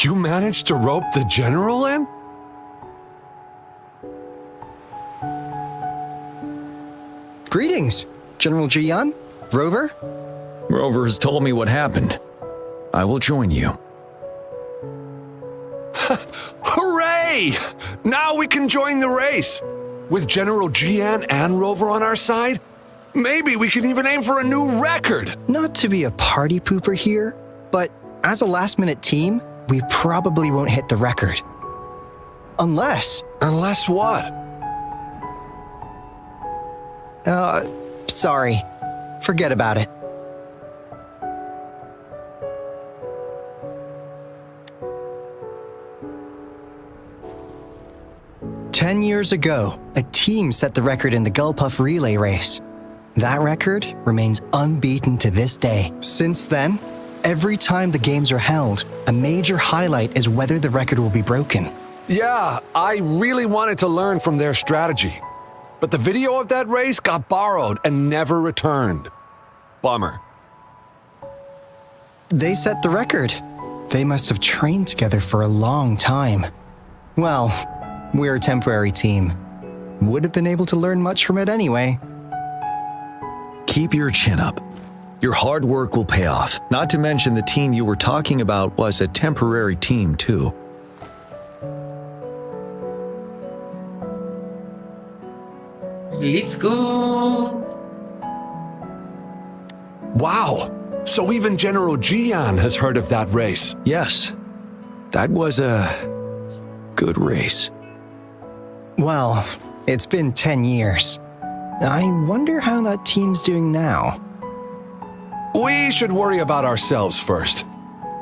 You managed to rope the general in? Greetings, General Jian, Rover. Rover has told me what happened. I will join you. Hooray! Now we can join the race. With General Jian and Rover on our side, maybe we can even aim for a new record. Not to be a party pooper here, but as a last-minute team, we probably won't hit the record. Unless... Unless what? Sorry. Forget about it. "10 years ago, a team set the record in the Gulpuff relay race. That record remains unbeaten to this day. Since then, every time the games are held, a major highlight is whether the record will be broken. Yeah, I really wanted to learn from their strategy. But the video of that race got borrowed and never returned. Bummer. They set the record. They must have trained together for a long time. Well, we're a temporary team. Would have been able to learn much from it anyway. Keep your chin up. Your hard work will pay off. Not to mention the team you were talking about was a temporary team too. Let's go! Wow, so even General Jian has heard of that race. Yes, that was a good race. Well, it's been 10 years. I wonder how that team's doing now. We should worry about ourselves first.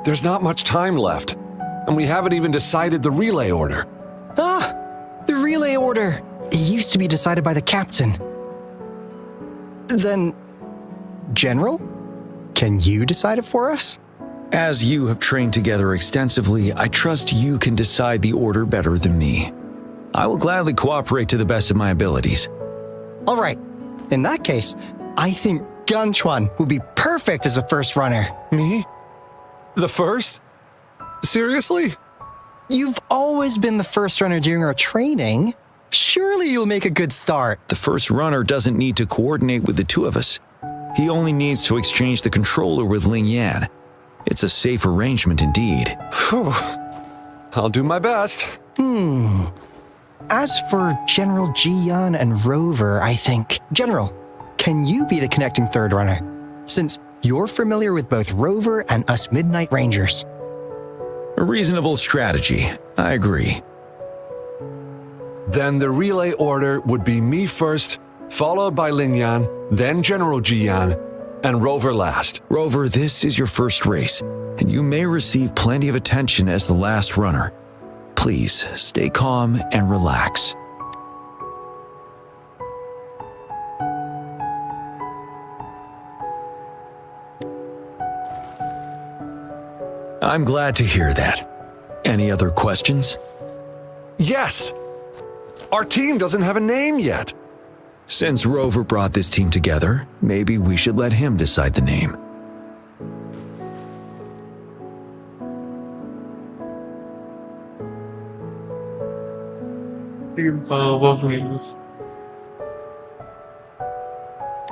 There's not much time left, and we haven't even decided the relay order. Ah, the relay order. It used to be decided by the captain. Then, General, can you decide it for us? As you have trained together extensively, I trust you can decide the order better than me. I will gladly cooperate to the best of my abilities. All right. In that case, I think Gunchuan would be perfect as a first runner. Me? The first? Seriously? You've always been the first runner during our training. Surely you'll make a good start. The first runner doesn't need to coordinate with the two of us. He only needs to exchange the controller with Ling Yan. It's a safe arrangement indeed. Phew. I'll do my best. As for General Jian and Rover, I think... General, can you be the connecting third runner? Since you're familiar with both Rover and us Midnight Rangers. A reasonable strategy. I agree. Then the relay order would be me first, followed by Ling Yan, then General Jian, and Rover last. Rover, this is your first race, and you may receive plenty of attention as the last runner. Please, stay calm and relax. I'm glad to hear that. Any other questions? Yes! Our team doesn't have a name yet. Since Rover brought this team together, maybe we should let him decide the name.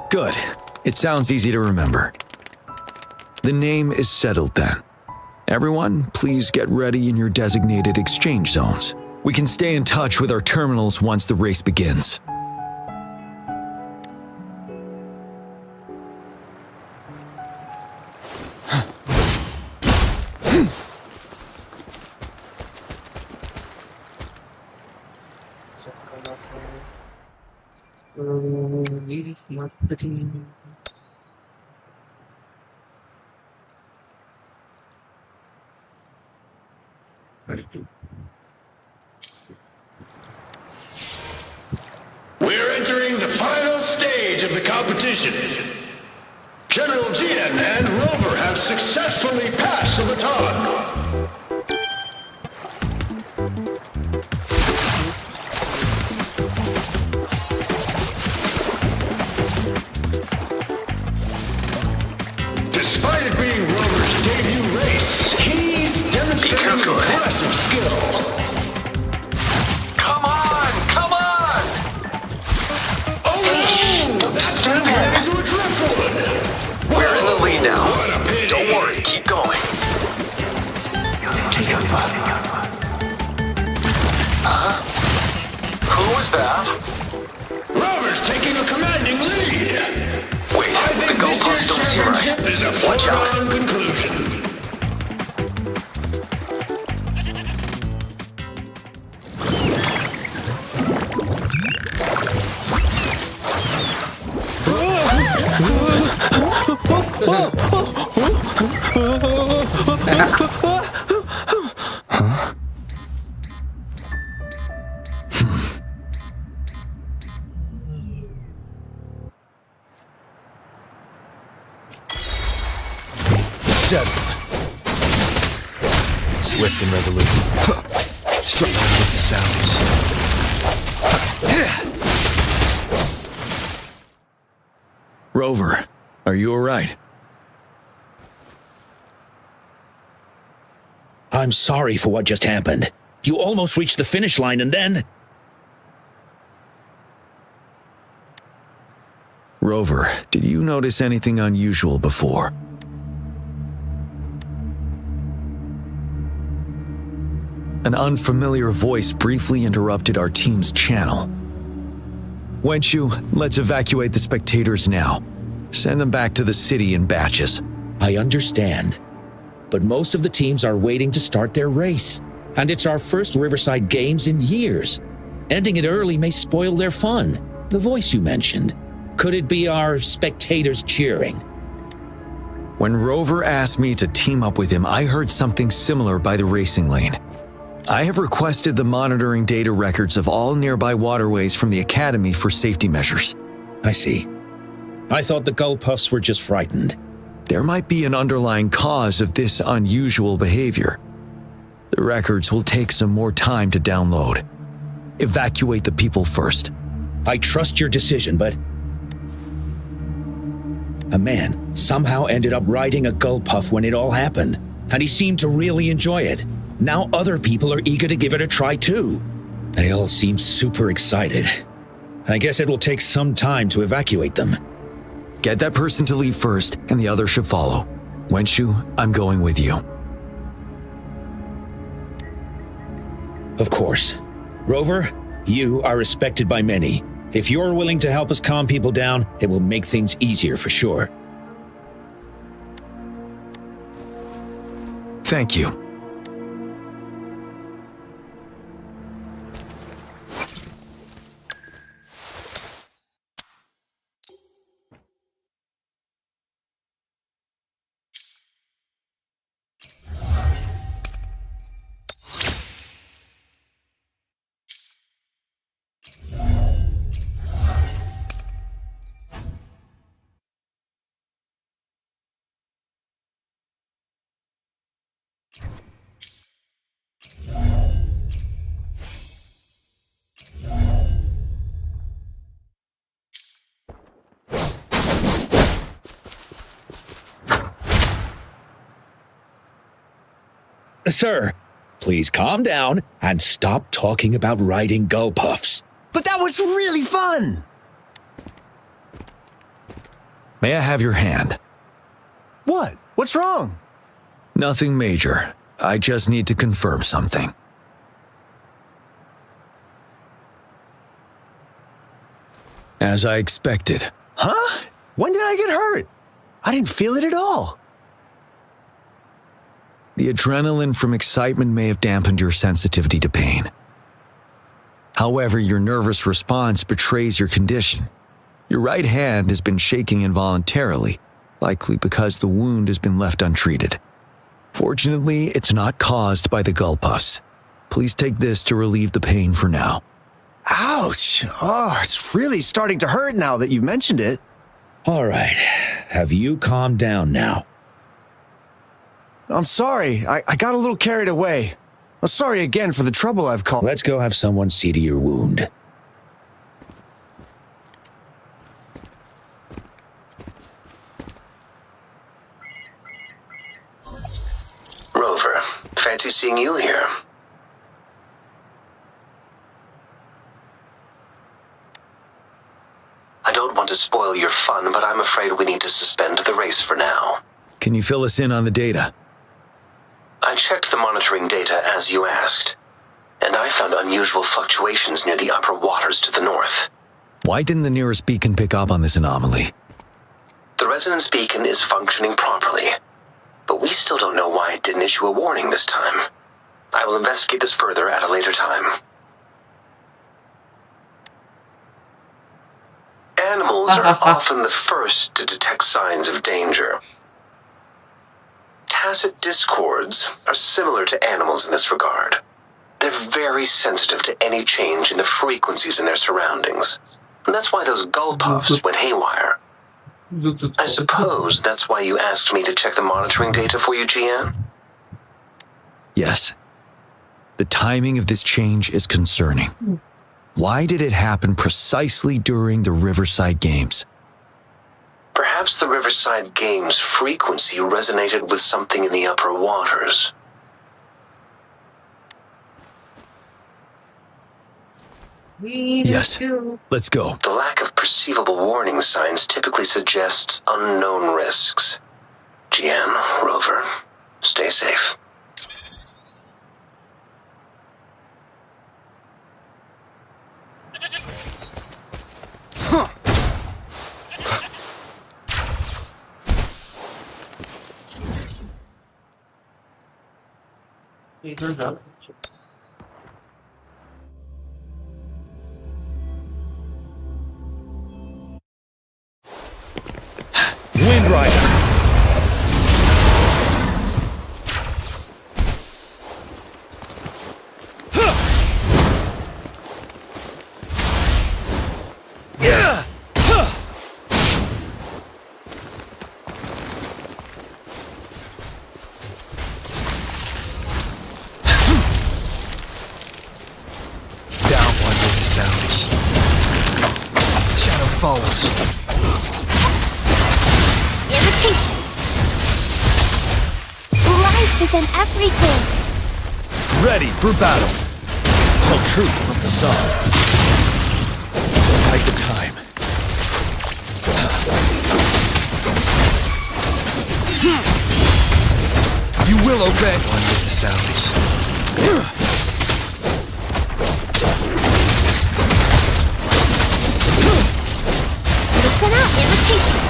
Good. It sounds easy to remember. The name is settled then. Everyone, please get ready in your designated exchange zones. We can stay in touch with our terminals once the race begins. We're entering the final stage of the competition. General Jian and Rover have successfully passed the baton. Despite it being Rover's debut race, he's demonstrated Demonstrating impressive skill. Come on! Come on! Oh no! That time ran into a driftwood. We're in the lead now. What a pity. Don't worry, keep going. Who was that? Rover's taking a commanding lead. Wait, I think the this goalposts year's don't seem right. championship is a Watch out. foregone conclusion. Settled. Swift and resolute. Struck with the sounds. Rover, are you alright? I'm sorry for what just happened. You almost reached the finish line and then... Rover, did you notice anything unusual before? An unfamiliar voice briefly interrupted our team's channel. Wenchu, let's evacuate the spectators now. Send them back to the city in batches. I understand. But most of the teams are waiting to start their race. And it's our first Riverside Games in years. Ending it early may spoil their fun. The voice you mentioned. Could it be our spectators cheering? When Rover asked me to team up with him, I heard something similar by the racing lane. I have requested the monitoring data records of all nearby waterways from the Academy for safety measures. I see. I thought the Gullpuffs were just frightened. There might be an underlying cause of this unusual behavior. The records will take some more time to download. Evacuate the people first. I trust your decision, but... A man somehow ended up riding a Gullpuff when it all happened, and he seemed to really enjoy it. Now other people are eager to give it a try too. They all seem super excited. I guess it will take some time to evacuate them. Get that person to leave first, and the others should follow. Wenchu, I'm going with you. Of course. Rover, you are respected by many. If you're willing to help us calm people down, it will make things easier for sure. Thank you. Sir, please calm down and stop talking about riding Gullpuffs. But that was really fun! May I have your hand? What? What's wrong? Nothing major. I just need to confirm something. As I expected. Huh? When did I get hurt? I didn't feel it at all. The adrenaline from excitement may have dampened your sensitivity to pain. However, your nervous response betrays your condition. Your right hand has been shaking involuntarily, likely because the wound has been left untreated. Fortunately, it's not caused by the Gullpuffs. Please take this to relieve the pain for now. Ouch! Oh, it's really starting to hurt now that you mentioned it. All right, have you calmed down now? I'm sorry, I got a little carried away. I'm sorry again for the trouble I've caused. Let's go have someone see to your wound. Rover, fancy seeing you here. I don't want to spoil your fun, but I'm afraid we need to suspend the race for now. Can you fill us in on the data? I checked the monitoring data as you asked, and I found unusual fluctuations near the upper waters to the north. Why didn't the nearest beacon pick up on this anomaly? The resonance beacon is functioning properly, but we still don't know why it didn't issue a warning this time. I will investigate this further at a later time. Animals are often the first to detect signs of danger. Tacit discords are similar to animals in this regard. They're very sensitive to any change in the frequencies in their surroundings. And that's why those gull puffs went haywire. I suppose that's why you asked me to check the monitoring data for you, Gian? Yes. The timing of this change is concerning. Why did it happen precisely during the Riverside Games? Perhaps the Riverside Games' frequency resonated with something in the upper waters. Yes. Let's go. The lack of perceivable warning signs typically suggests unknown risks. Gian, Rover, stay safe. Wind Rider! Down one with the sounds. Shadow follows. Imitation. Life is in everything. Ready for battle. Tell truth from the sun. Fight the time. You will obey. One with the sounds. Listen up, imitation.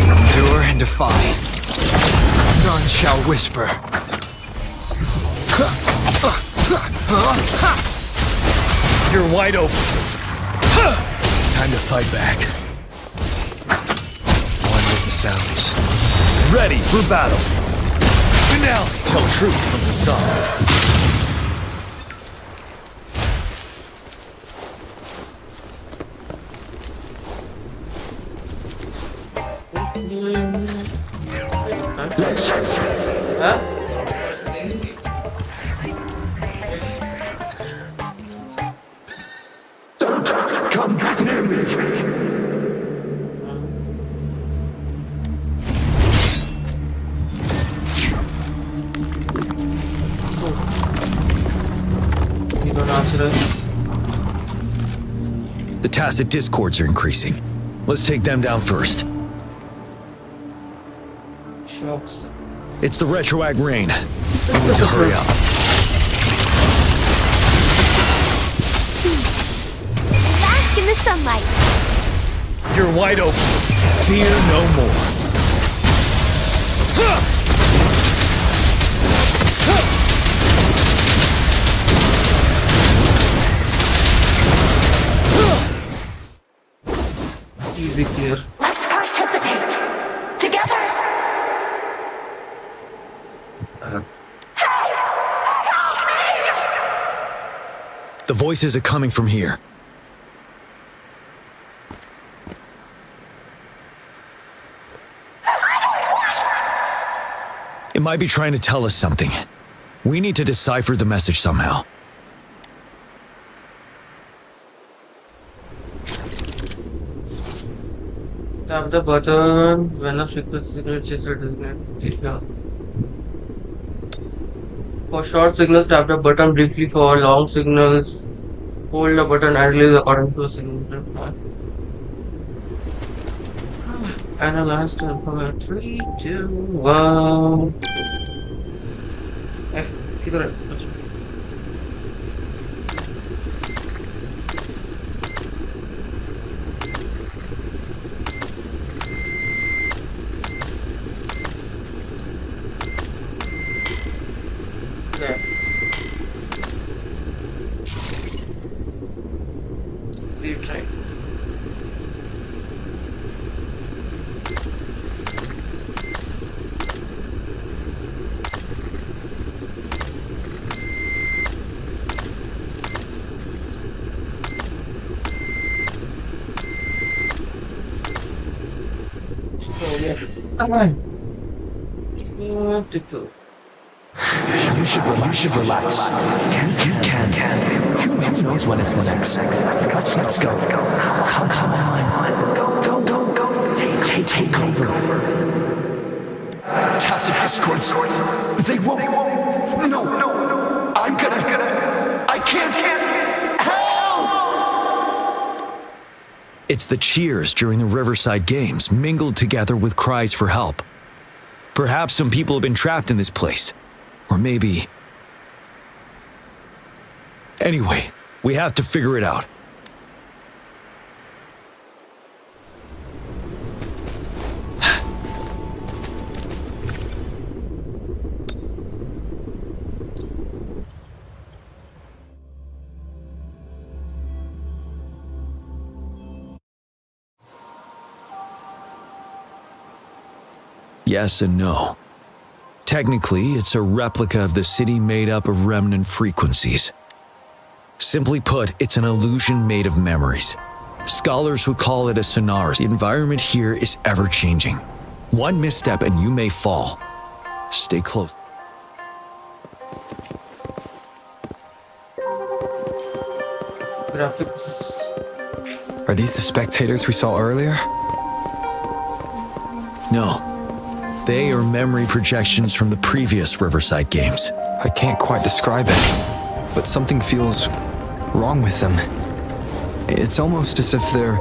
Endure and defy. None shall whisper. You're wide open. Time to fight back. One with the sounds. Ready for battle. Finale. Tell truth from the sun. Come near me. The tacit discords are increasing. Let's take them down first. Shocks. It's the retroact rain. We need to hurry up. Bask in the sunlight. You're wide open. Fear no more. Easy clear. Let's participate together. The voices are coming from here. It might be trying to tell us something. We need to decipher the message somehow. Tap the button when a frequency signal is a designated area. For short signals, tap the button briefly. For long signals, hold the button and release according to the signal flag. Analyze the information. 3, 2, 1. किधर है? अच्छा. Okay. Deep try. Beautiful. You should relax. You can. Who knows when it's the next? Let's go. Come on. Go. Take over. Tacit discords. They won't. No. I'm gonna. I can't. Help! It's the cheers during the Riverside Games mingled together with cries for help. Perhaps some people have been trapped in this place. Or maybe... Anyway, we have to figure it out. Yes and no. Technically, it's a replica of the city made up of remnant frequencies. Simply put, it's an illusion made of memories. Scholars would call it a sonar. The environment here is ever-changing. One misstep and you may fall. Stay close. Graphics. Are these the spectators we saw earlier? No. They are memory projections from the previous Riverside Games. I can't quite describe it, but something feels wrong with them. It's almost as if they're...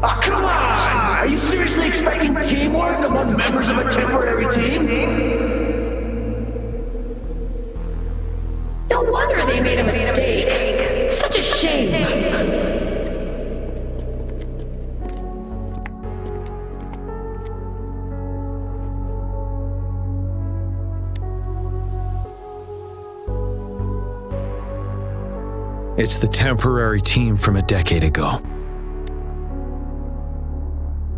Ah, come on! Are you seriously expecting teamwork among members of a temporary team? No wonder they made a mistake. Such a shame. It's the temporary team from a decade ago.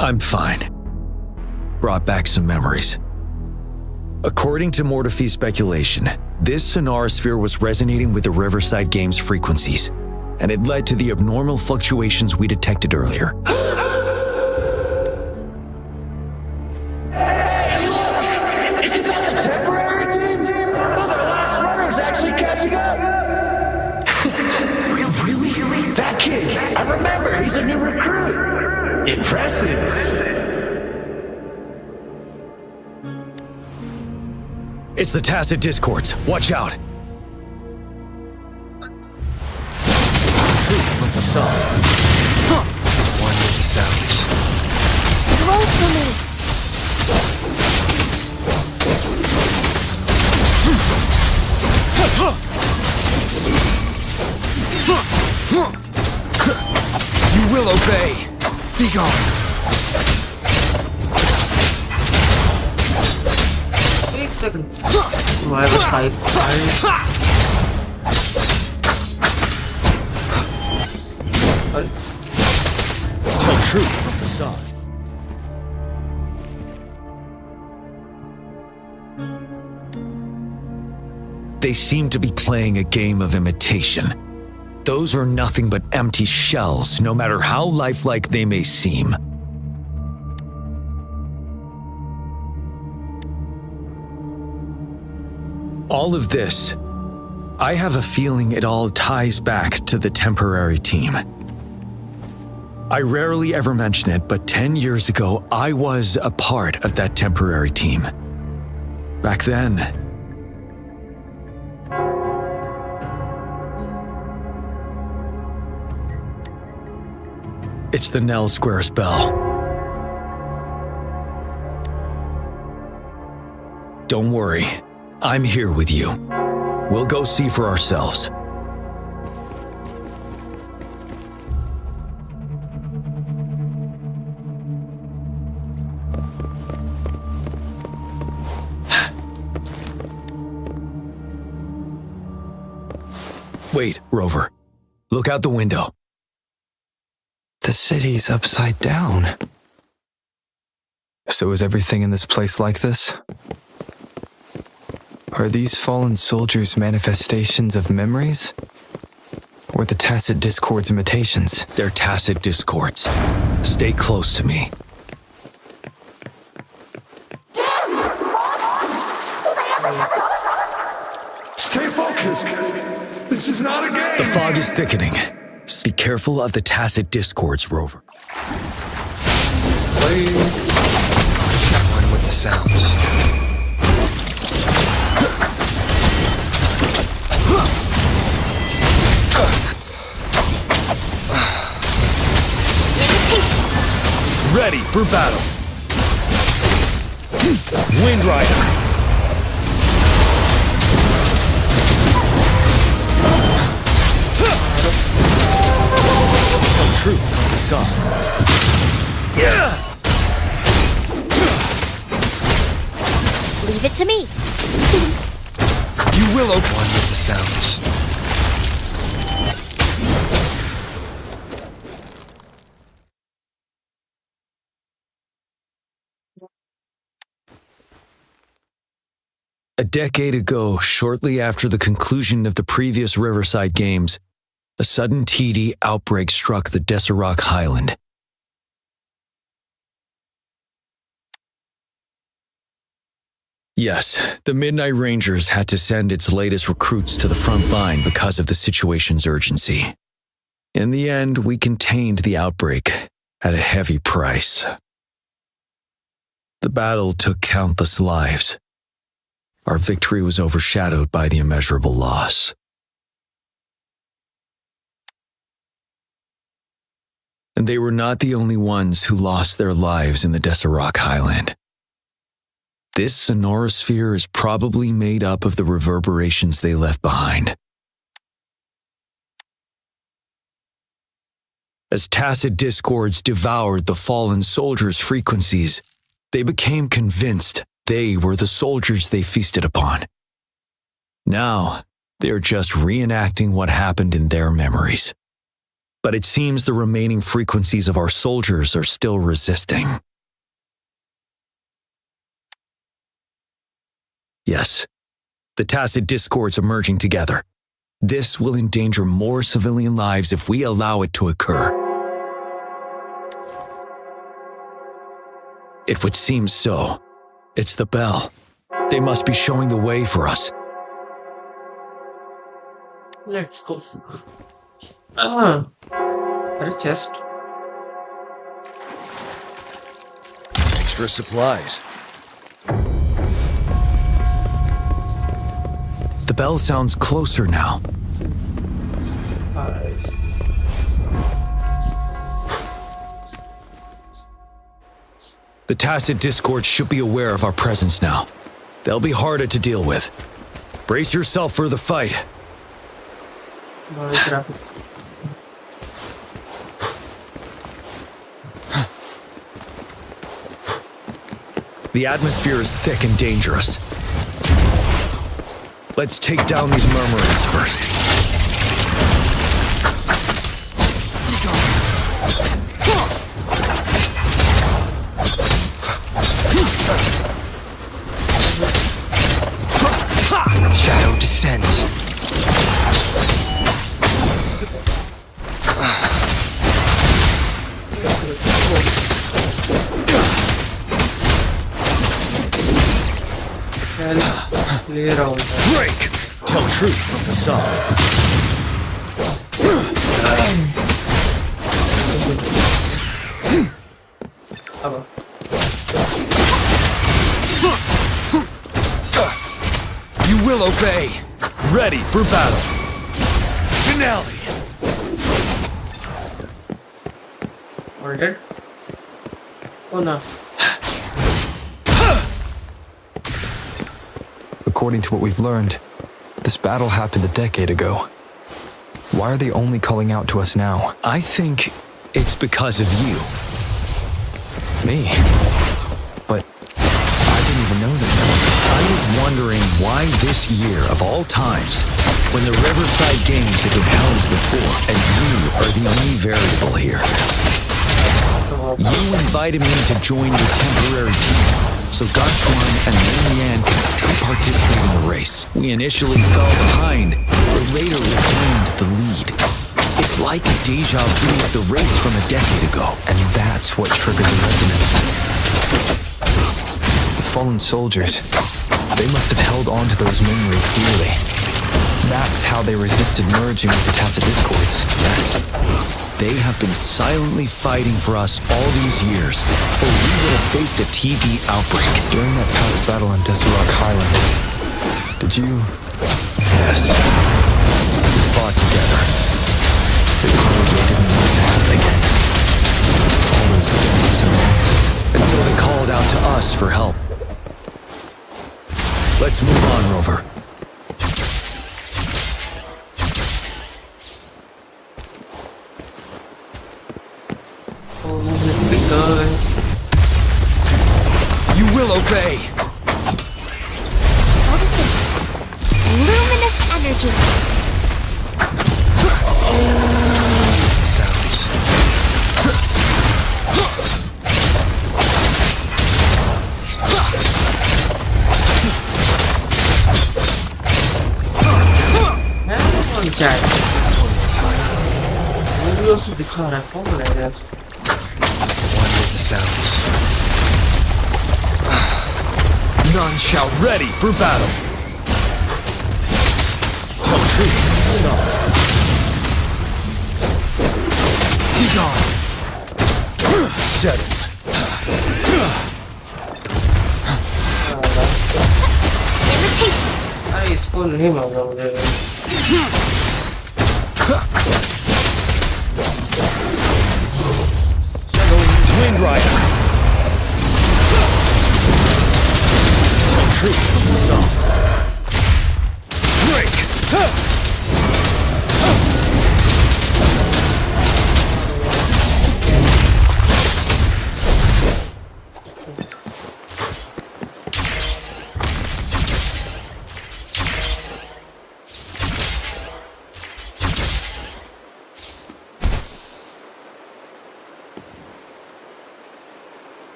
I'm fine. Brought back some memories. According to Mortefy's speculation, this sonar sphere was resonating with the Riverside Games frequencies, and it led to the abnormal fluctuations we detected earlier. Hey, look! Isn't that the temporary team? Oh, the last runner's actually catching up! Really? That kid! I remember, he's a new recruit! Impressive! It's the tacit discords. Watch out. Truth from the sun. One with the sounds. Roll for me. You will obey. Be gone. Wait a second. Why the side? Tell truth from the sun. They seem to be playing a game of imitation. Those are nothing but empty shells, no matter how lifelike they may seem. All of this, I have a feeling it all ties back to the temporary team. I rarely ever mention it, but 10 years ago, I was a part of that temporary team. Back then, it's the Nell Squares bell. Don't worry, I'm here with you. We'll go see for ourselves. Wait, Rover. Look out the window. The city's upside down. So is everything in this place like this? Are these fallen soldiers manifestations of memories? Or the Tacit Discord's imitations? They're Tacit Discords. Stay close to me. Damn, these monsters! Will they ever stop? Stay focused. This is not a game. The fog is thickening. Be careful of the Tacit Discords, Rover. One with the sounds. Imitation. Ready for battle. Wind Rider. Tell truth, some. Leave it to me. You will open one with the sounds. A decade ago, shortly after the conclusion of the previous Riverside Games, a sudden TD outbreak struck the Deserac Highland. Yes, the Midnight Rangers had to send its latest recruits to the front line because of the situation's urgency. In the end, we contained the outbreak at a heavy price. The battle took countless lives. Our victory was overshadowed by the immeasurable loss. And they were not the only ones who lost their lives in the Deserac Highland. This sonorosphere is probably made up of the reverberations they left behind. As Tacit Discords devoured the fallen soldiers' frequencies, they became convinced they were the soldiers they feasted upon. Now, they're just reenacting what happened in their memories. But it seems the remaining frequencies of our soldiers are still resisting. Yes, the Tacit Discords are merging together. This will endanger more civilian lives if we allow it to occur. It would seem so. It's the bell. They must be showing the way for us. Let's go. Ah, got a chest. Extra supplies. The bell sounds closer now. The Tacit Discord should be aware of our presence now. They'll be harder to deal with. Brace yourself for the fight. Graphics. The atmosphere is thick and dangerous. Let's take down these murmurings first. Shadow descends. Play around. Break! Tell truth from the song. अब You will obey. Ready for battle. Finale. all dead. Oh no. According to what we've learned, this battle happened a decade ago. Why are they only calling out to us now? I think it's because of you. Me? But I didn't even know that. I was wondering why this year of all times, when the Riverside Games have been held before, and you are the only variable here. You invited me to join your temporary team, so Garchuan and Lin Yan can still participate in the race. We initially fell behind, but later reclaimed the lead. It's like a deja vu of the race from a decade ago. And that's what triggered the resonance. The fallen soldiers, they must have held on to those memories dearly. That's how they resisted merging with the Tacit Discords. Yes. They have been silently fighting for us all these years, or we would have faced a TD outbreak. During that past battle on Desert Rock Highland, did you... Yes. We fought together. They probably didn't want it to happen again. All those deaths and losses. And so they called out to us for help. Let's move on, Rover. Oh, it's because You will obey. Photosynthesis. Luminous energy. Sounds. कौन चाहे video से दिखा रहा है कौन रहेगा One with the sounds. None shall ready for battle. Tell truth, son. Be gone. Settled. Imitation. अरे इसको नहीं मालूम मुझे Wind Rider. Tell truth from the song. Break.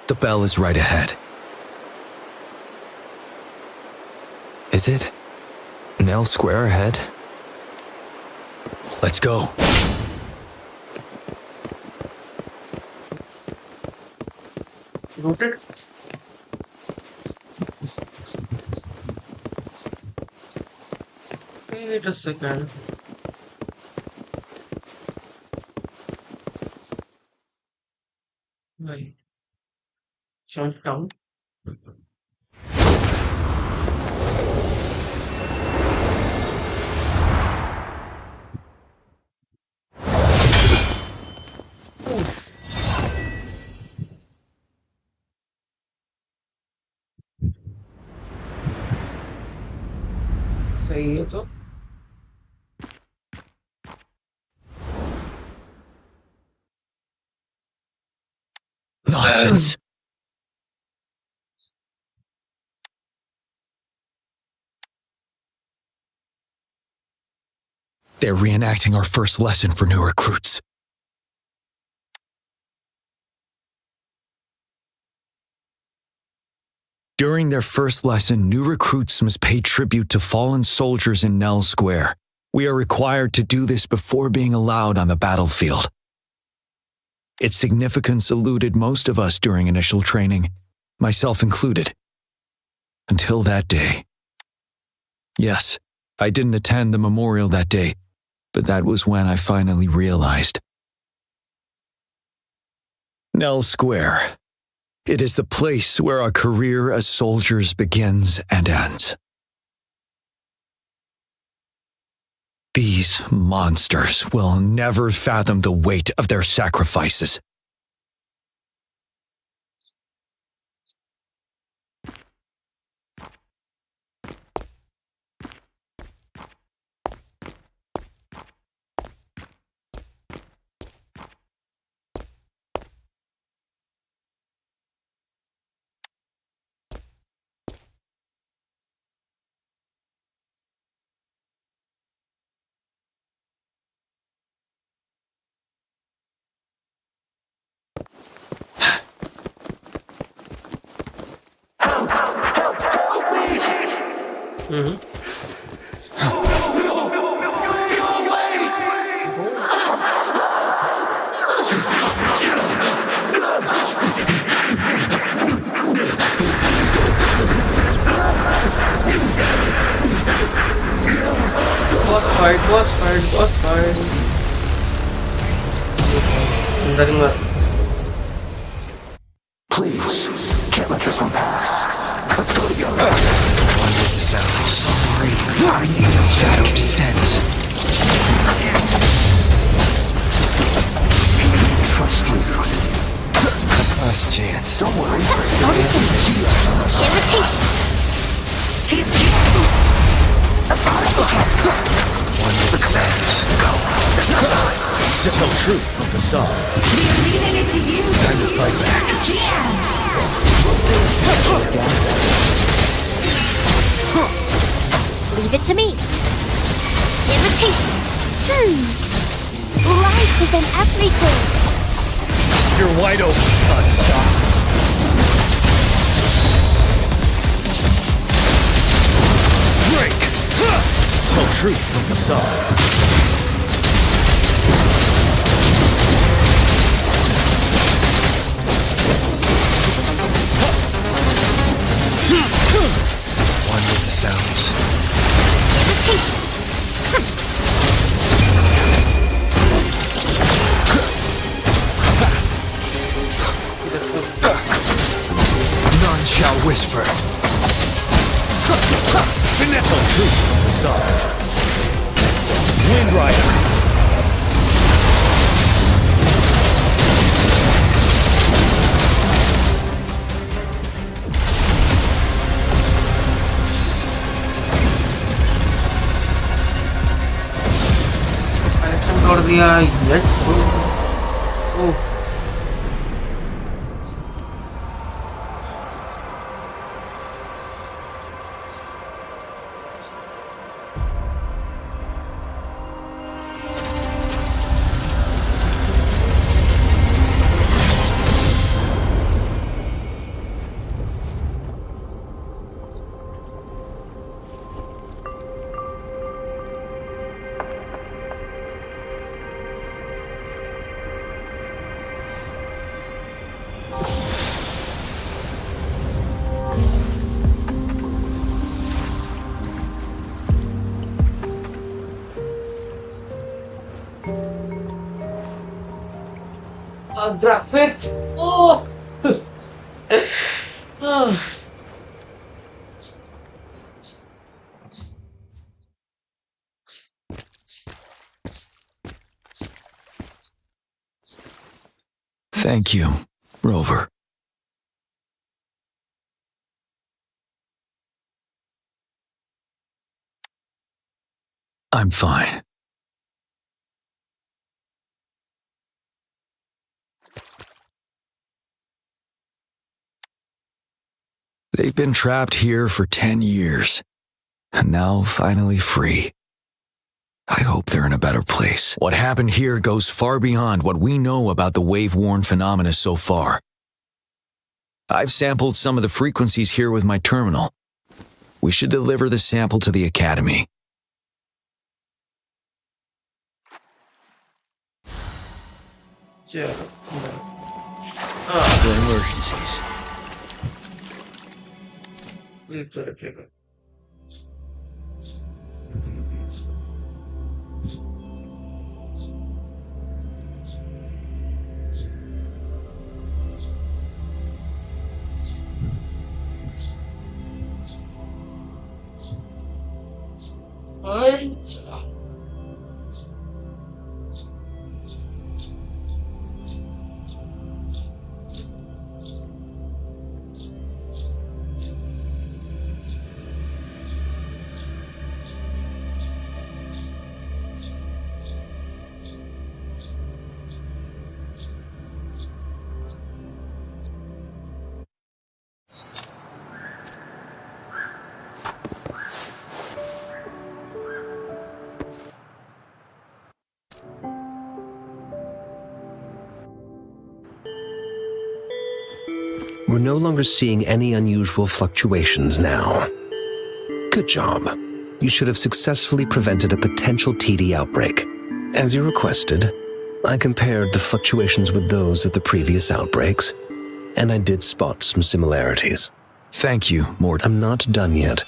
The bell is right ahead. Is it? Nell Square ahead? Let's go. Rooted. Wait a second. Wait. Jump down. Oof. सही है तो Nonsense. They're reenacting our first lesson for new recruits. During their first lesson, new recruits must pay tribute to fallen soldiers in Nell Square. We are required to do this before being allowed on the battlefield. Its significance eluded most of us during initial training, myself included. Until that day. Yes, I didn't attend the memorial that day, but that was when I finally realized. Nell Square. It is the place where our career as soldiers begins and ends. These monsters will never fathom the weight of their sacrifices. Boss fight. Dari mas. Please, can't let this one pass. Let's go together. One with the sounds. Sorry, I need a shadow descent. Trust you. Last chance. Don't worry. Photosynthesis. Imitation. One with the sounds. Go. Tell truth of the song. Time to fight back. Leave it to me. Imitation. Life is in everything. You're wide open. Unstoppable. Break! Tell truth from the song. One with the sounds. Imitation. None shall whisper. Tell truth from the song. Wind Rider. Selection कर दिया. Let's go. Oh. Graphics. Oh. Thank you, Rover. I'm fine. They've been trapped here for 10 years, and now finally free. I hope they're in a better place. What happened here goes far beyond what we know about the wave-worn phenomena so far. I've sampled some of the frequencies here with my terminal. We should deliver the sample to the Academy. For emergencies. We're no longer seeing any unusual fluctuations now. Good job. You should have successfully prevented a potential TD outbreak. As you requested, I compared the fluctuations with those of the previous outbreaks, and I did spot some similarities. Thank you, Mort. I'm not done yet.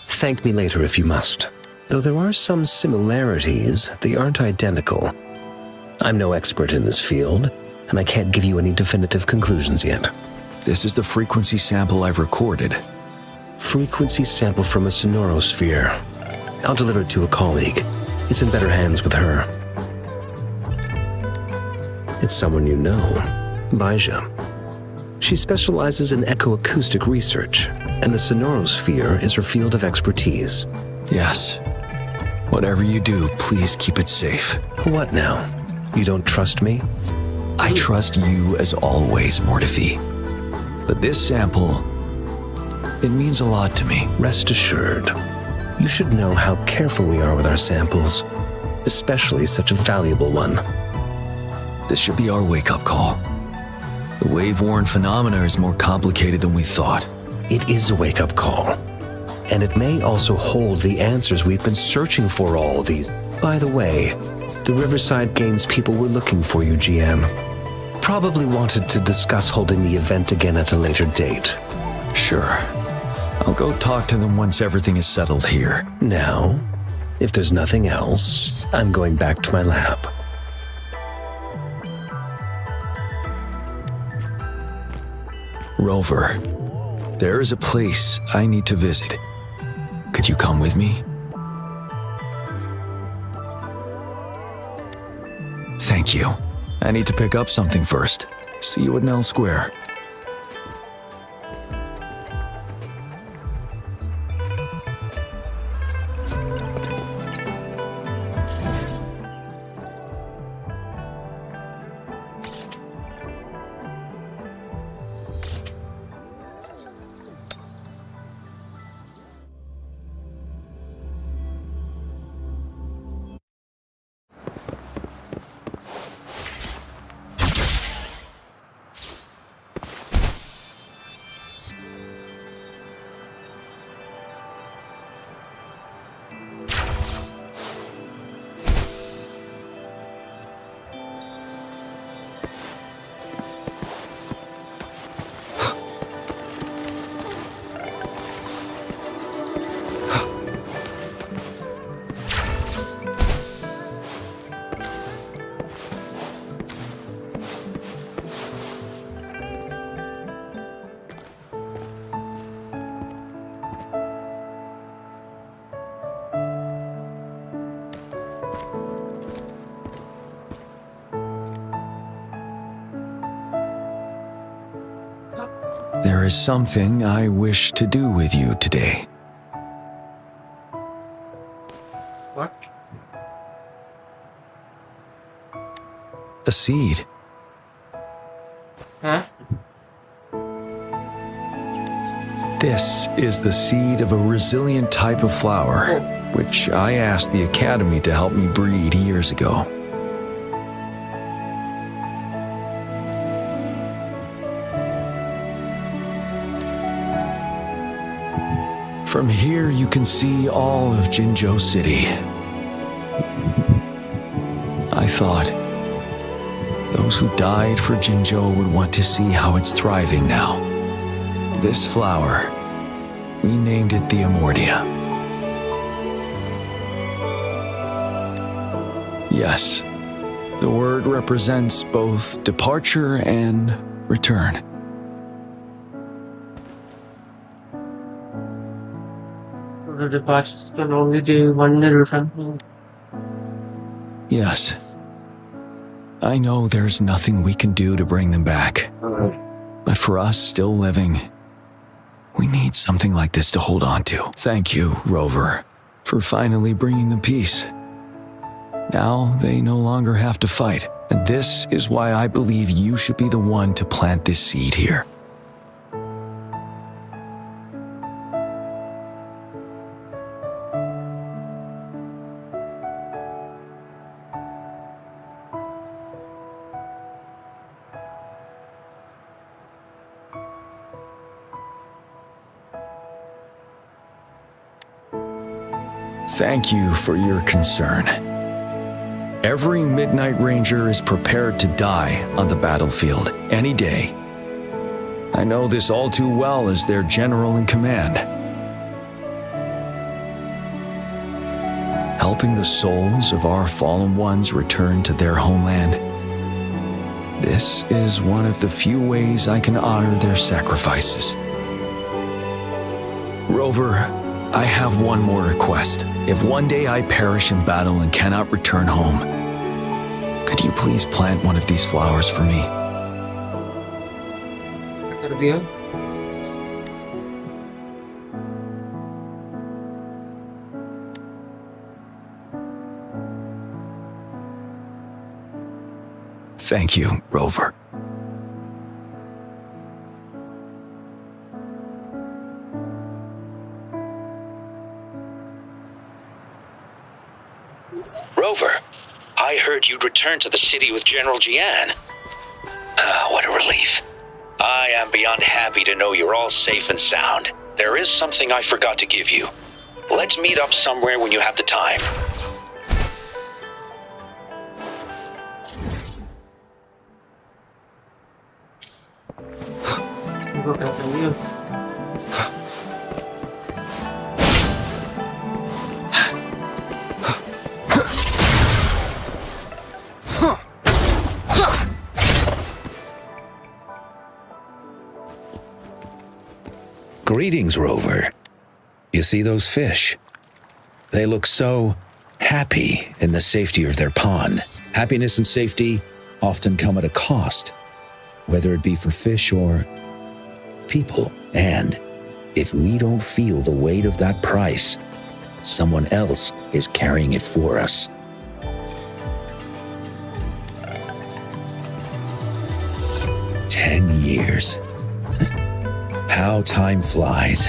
Thank me later if you must. Though there are some similarities, they aren't identical. I'm no expert in this field, and I can't give you any definitive conclusions yet. This is the frequency sample I've recorded. Frequency sample from a sonorosphere. I'll deliver it to a colleague. It's in better hands with her. It's someone you know, Baija. She specializes in echoacoustic research, and the sonorosphere is her field of expertise. Yes. Whatever you do, please keep it safe. What now? You don't trust me? I trust you as always, Mortifi. But this sample, it means a lot to me. Rest assured, you should know how careful we are with our samples, especially such a valuable one. This should be our wake-up call. The wave-worn phenomena is more complicated than we thought. It is a wake-up call, and it may also hold the answers we've been searching for all these. By the way, the Riverside Games people were looking for you, GM. Probably wanted to discuss holding the event again at a later date. Sure. I'll go talk to them once everything is settled here. Now, if there's nothing else, I'm going back to my lab. Rover, there is a place I need to visit. Could you come with me? Thank you. I need to pick up something first. See you at Nell Square. There is something I wish to do with you today. What? A seed. Huh? This is the seed of a resilient type of flower, which I asked the Academy to help me breed years ago. From here, you can see all of Jinzhou City. I thought those who died for Jinzhou would want to see how it's thriving now. This flower, we named it the Amortia. Yes, the word represents both departure and return. So the departures can only take 1 nil from. Yes. I know there's nothing we can do to bring them back. But for us still living, we need something like this to hold on to. Thank you, Rover, for finally bringing them peace. Now they no longer have to fight, and this is why I believe you should be the one to plant this seed here. Thank you for your concern. Every Midnight Ranger is prepared to die on the battlefield any day. I know this all too well as their general in command. Helping the souls of our fallen ones return to their homeland. This is one of the few ways I can honor their sacrifices. Rover, I have one more request. If one day I perish in battle and cannot return home, could you please plant one of these flowers for me? कर दिया. Thank you, Rover. Rover, I heard you'd returned to the city with General Jian. What a relief. I am beyond happy to know you're all safe and sound. There is something I forgot to give you. Let's meet up somewhere when you have the time. इनको क्या चाहिए? Greetings, Rover. You see those fish? They look so happy in the safety of their pond. Happiness and safety often come at a cost, whether it be for fish or people. And if we don't feel the weight of that price, someone else is carrying it for us. Years. How time flies.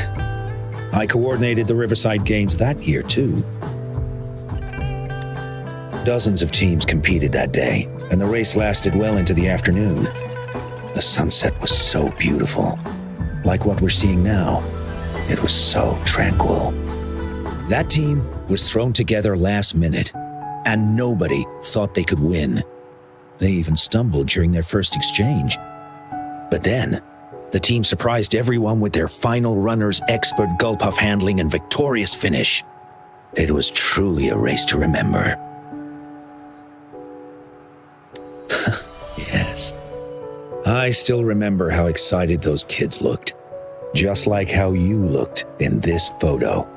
I coordinated the Riverside Games that year, too. Dozens of teams competed that day, and the race lasted well into the afternoon. The sunset was so beautiful. Like what we're seeing now, it was so tranquil. That team was thrown together last minute, and nobody thought they could win. They even stumbled during their first exchange. But then, the team surprised everyone with their final runner's expert gulpuff handling and victorious finish. It was truly a race to remember. Yes. I still remember how excited those kids looked. Just like how you looked in this photo.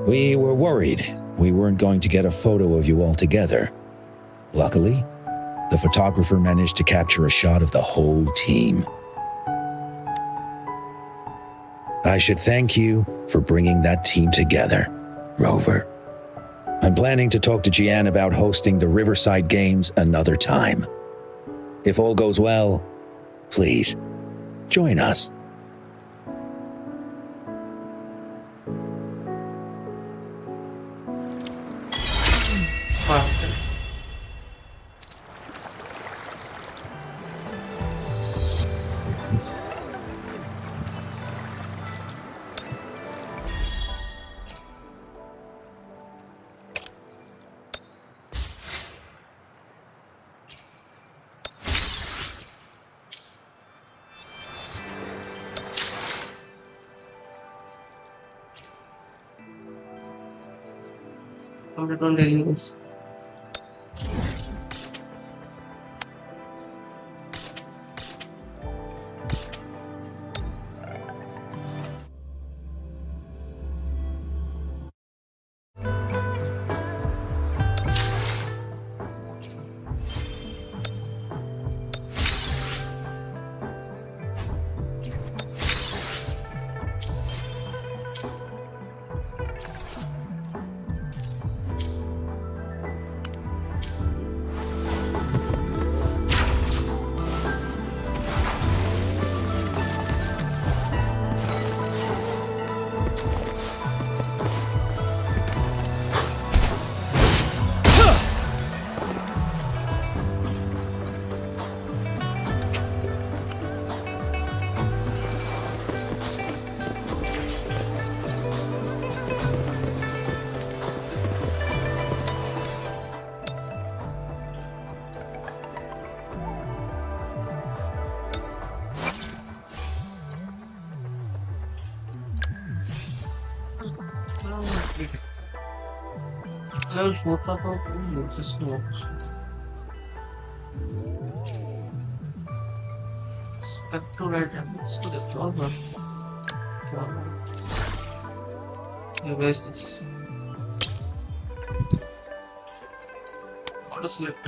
We were worried we weren't going to get a photo of you all together. Luckily, the photographer managed to capture a shot of the whole team. I should thank you for bringing that team together, Rover. I'm planning to talk to Jian about hosting the Riverside Games another time. If all goes well, please, join us. Don't daily this. Level 4 था तो जिसमें स्पेक्ट्रोलाइट है इसको देखते हो ना क्या ये waste this auto select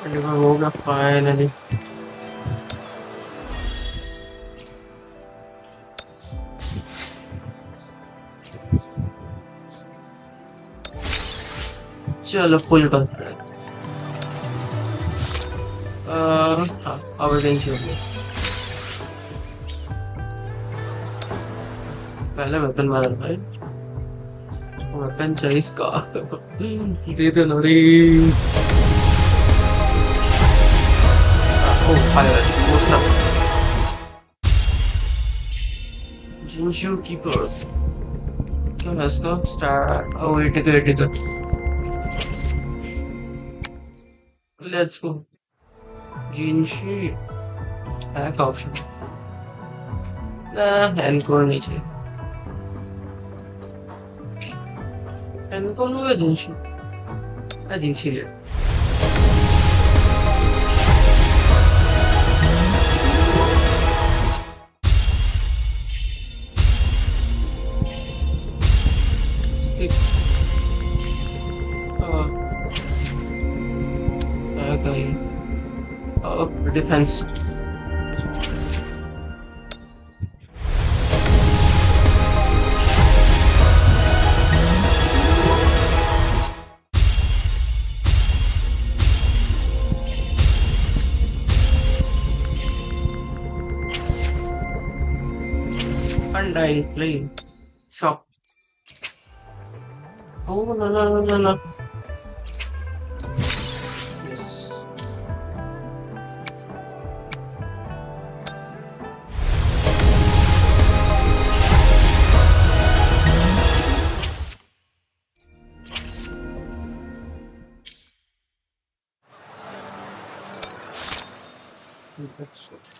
and we moved up finally. चलो फुल कॉन्फ्रेंस हाँ आवर रेंज हो गया पहले वेपन मारा भाई वेपन चाहिए इसका दे दे नरी oh pilot most up Jinshu keeper क्या है इसका start oh it let's go Jinshu hack option nah encore नहीं चाहिए encore लूँगा Jinshu Jinshu ले defense undying flame shock oh no that's what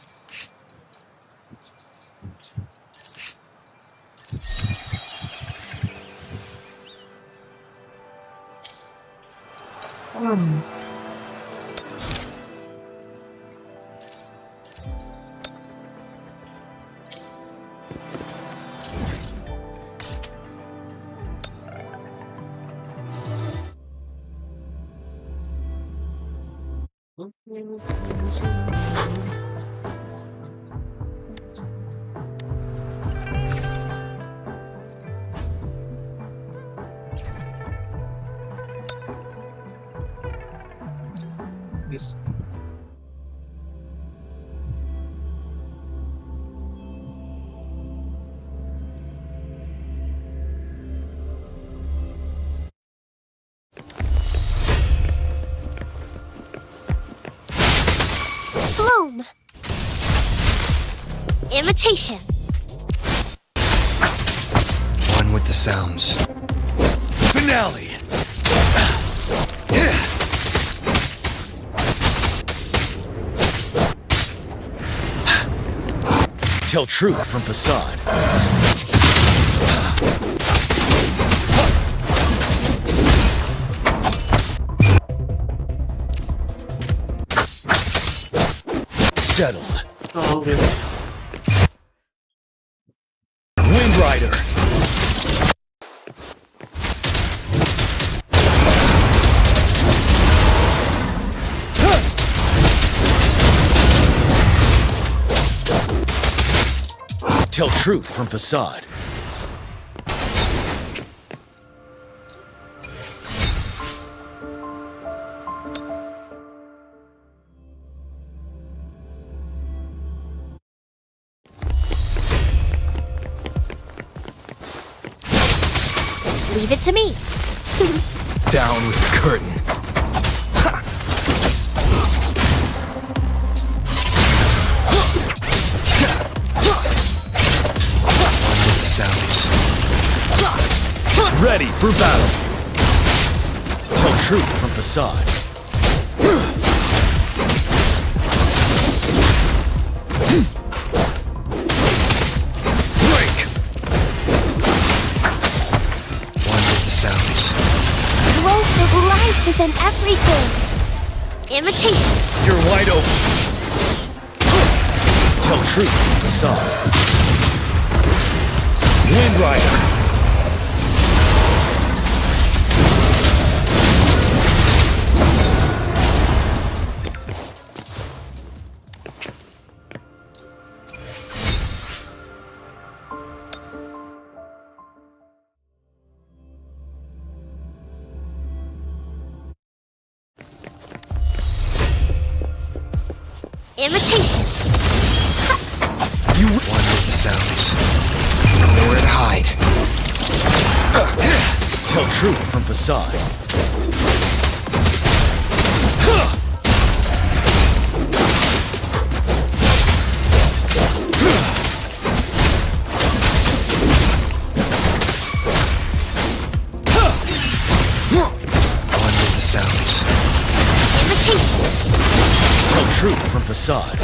Yes. Bloom. Imitation. One with the sounds. Finale! Tell truth from facade. Settled. Oh, okay. Wind Rider. Tell truth from facade. Leave it to me. Down with the curtain. With the sounds. Ready for battle. Tell truth from facade. Break. One with the sounds. Growth of life is in everything. Imitation. You're wide open. Tell truth from facade. Wind Rider. Imitation. You one with the sounds. Nowhere to hide. Tell truth from facade. One with the sounds. Imitation. Tell truth from facade.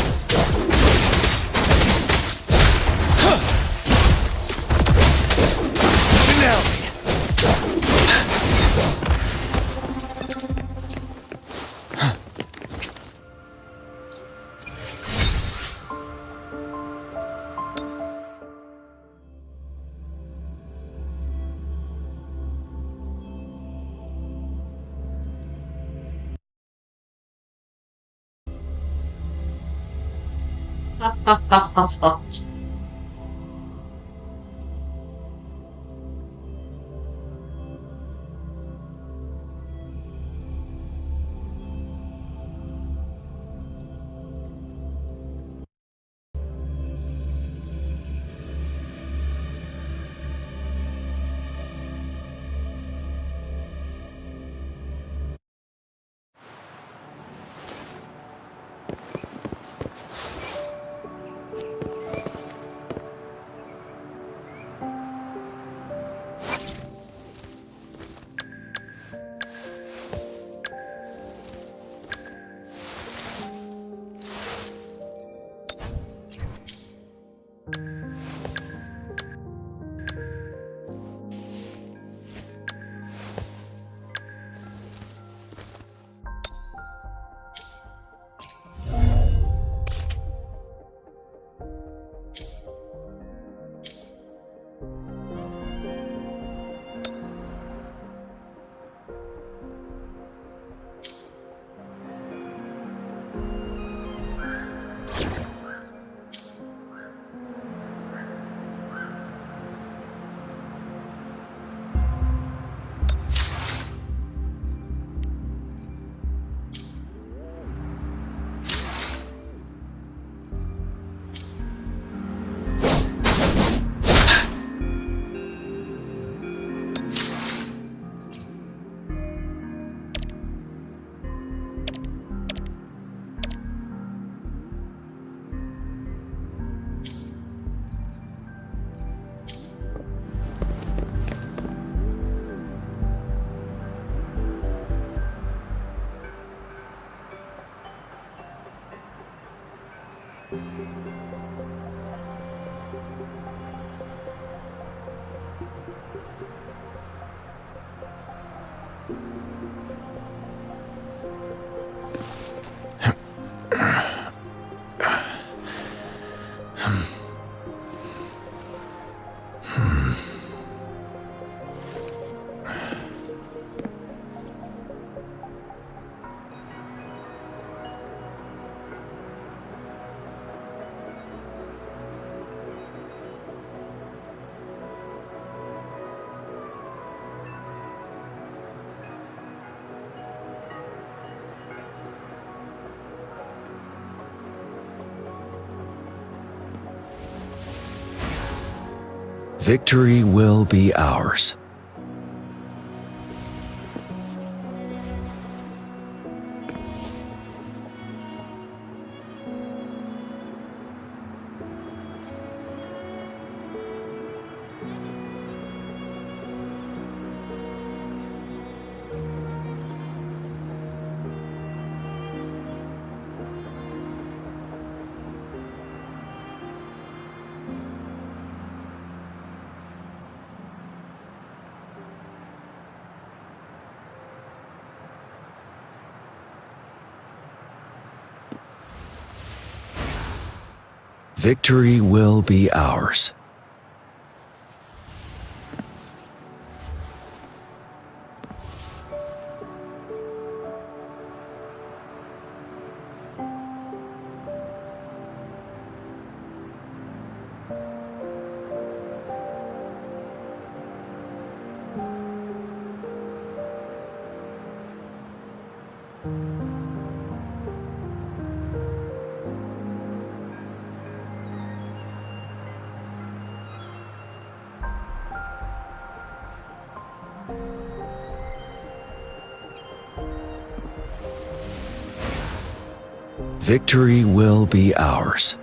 Victory will be ours. Victory will be ours. Victory will be ours.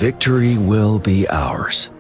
Victory will be ours.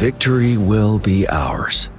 Victory will be ours.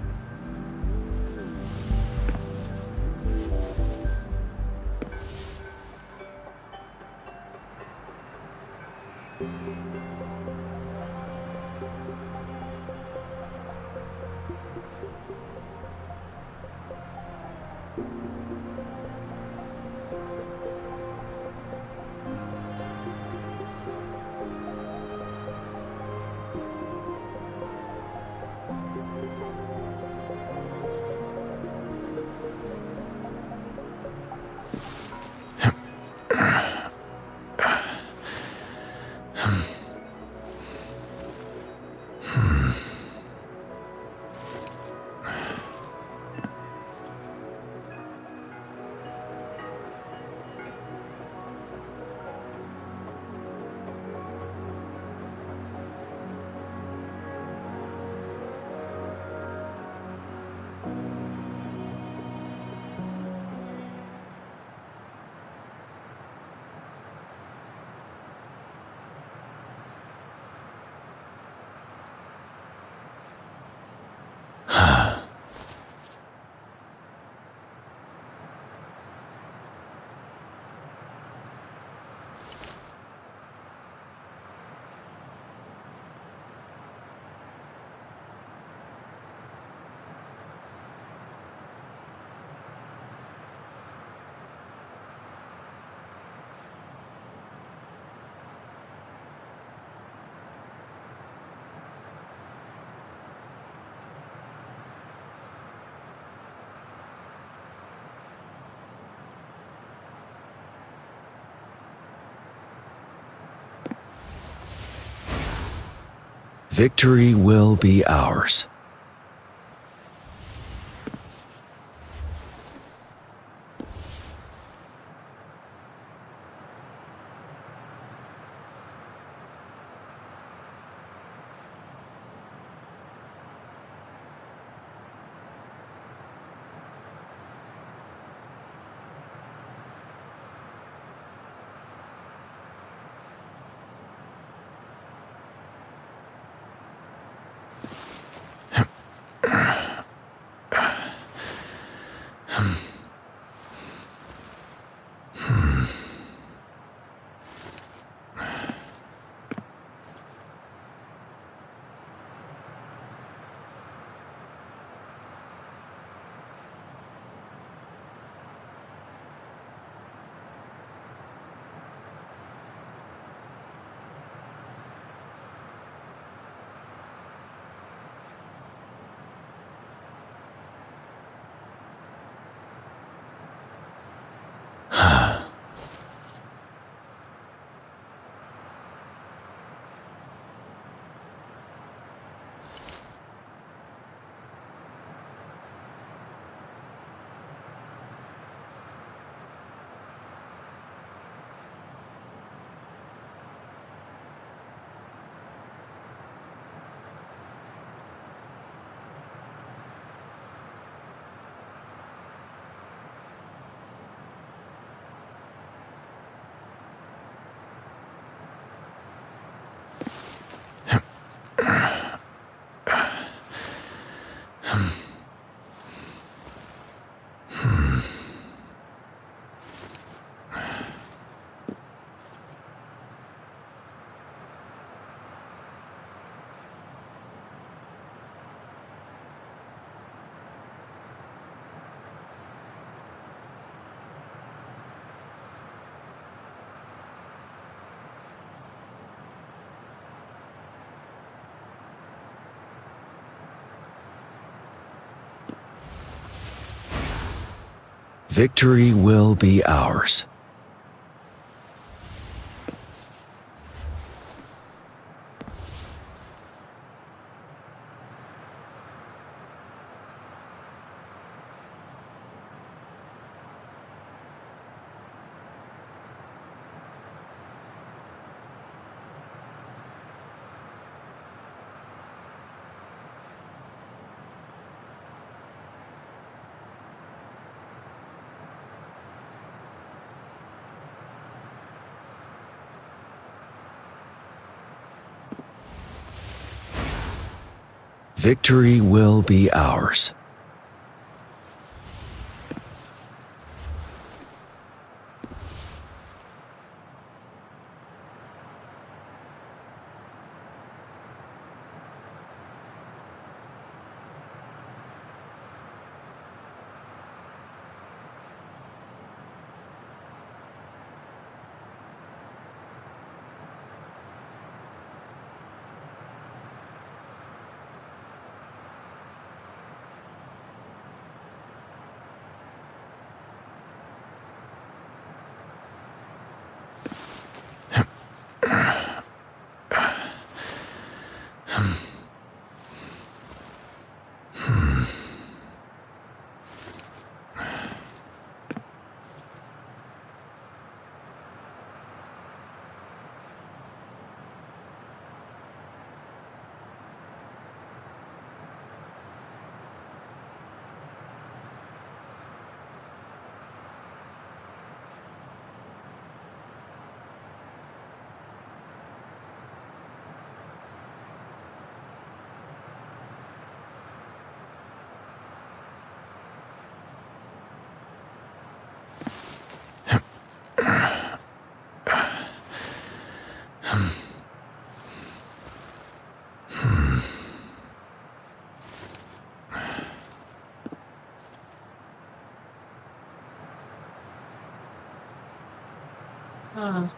Victory will be ours. Victory will be ours. Victory will be ours. हाँ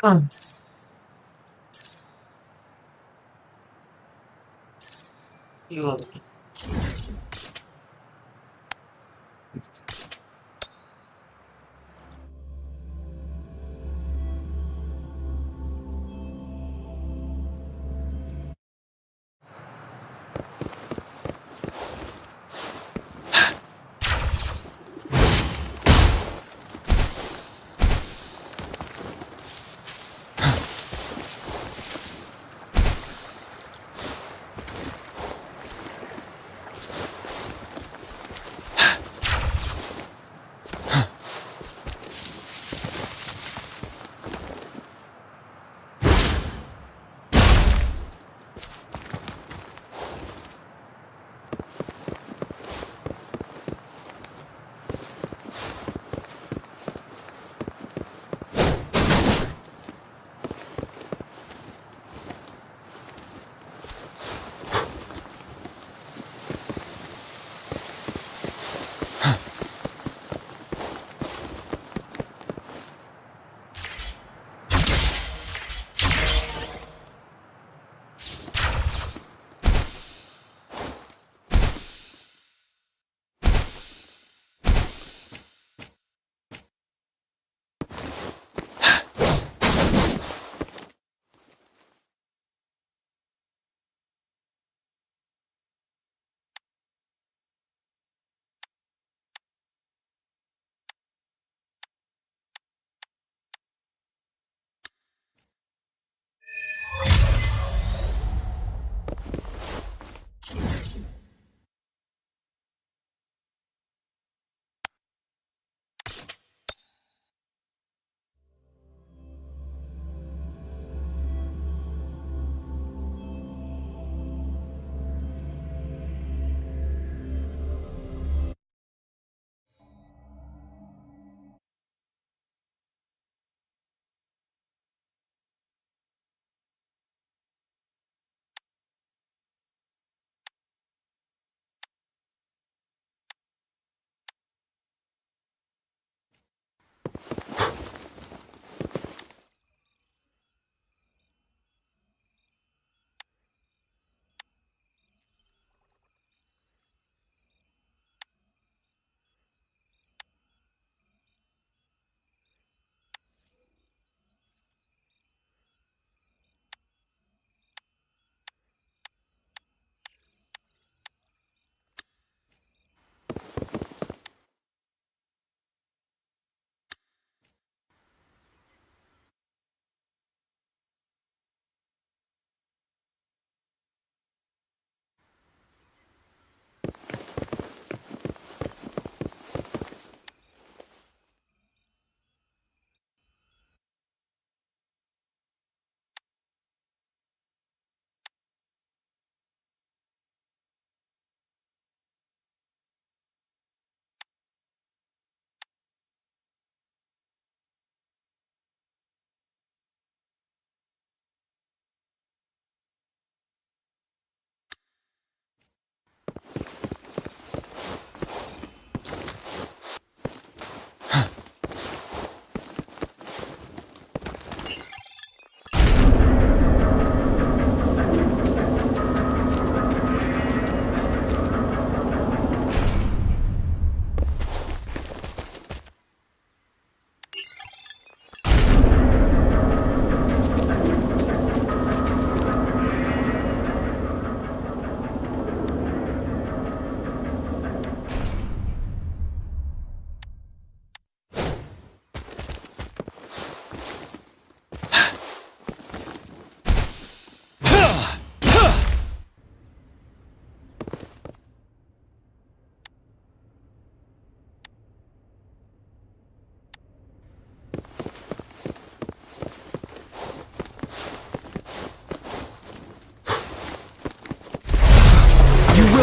हाँ क्यों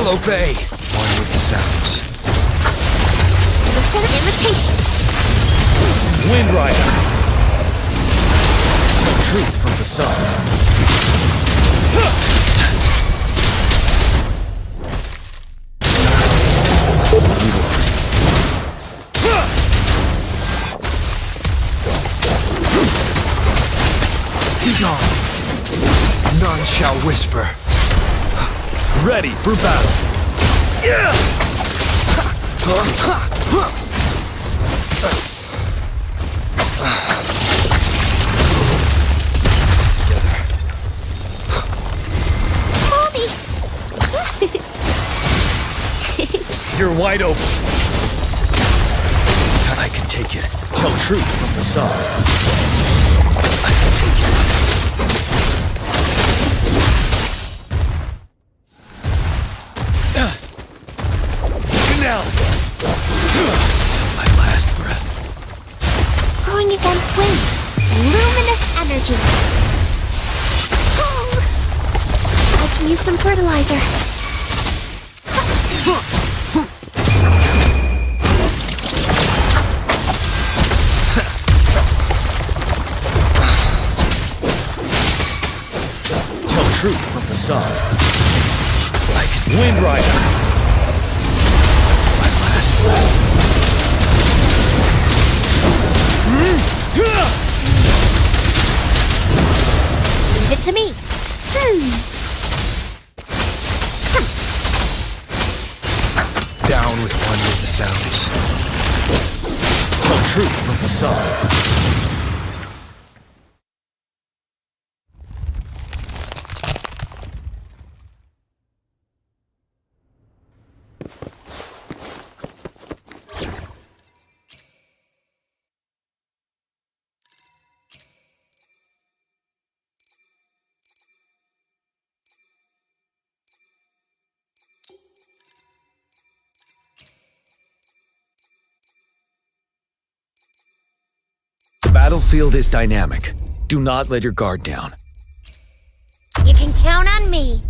I'll obey. One with the sounds. Listen to invitation. Wind Rider. Tell truth from the sun. Be gone. None shall whisper. Ready for battle. Together. Mommy! You're wide open. I can take it. Tell truth from the sun. I can take it. Now. Till my last breath. Going against wind. Luminous energy. I can use some fertilizer. Tell truth from the sun. I can Wind Rider. Leave it to me. Down with one with the sounds. Tell truth from the sun. The battlefield is dynamic. Do not let your guard down. You can count on me.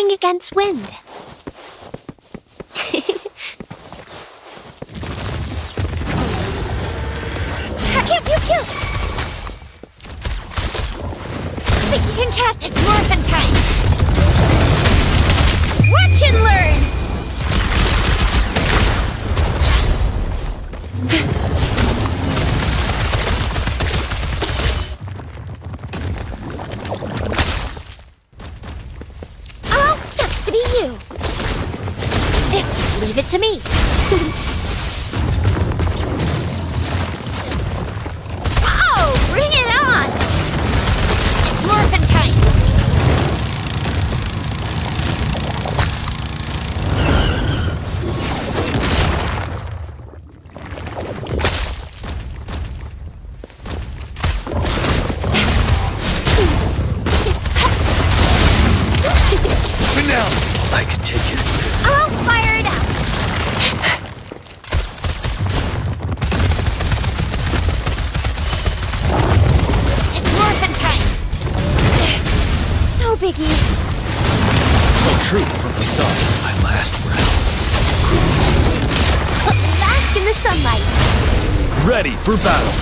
going against wind. Pew, pew, pew. Think you can catch? It's morphin' time. Watch and learn. Oh, sucks to be you. Leave it to me. Oh, bring it on! It's morphin' time. I can take it. I'll fire it up. It's morphin' time. No biggie. Tell truth from the sun to my last breath. Bask in the sunlight. Ready for battle.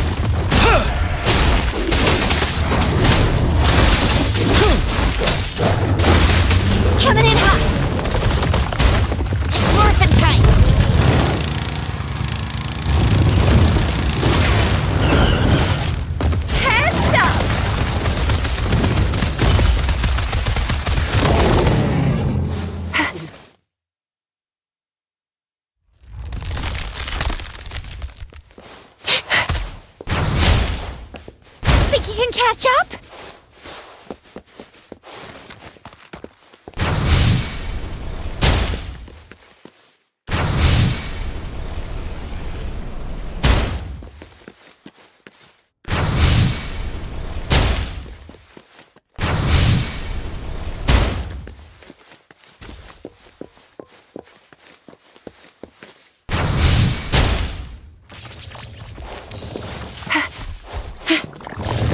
Coming in hot. It's morphin' time. Heads up. Think you can catch up?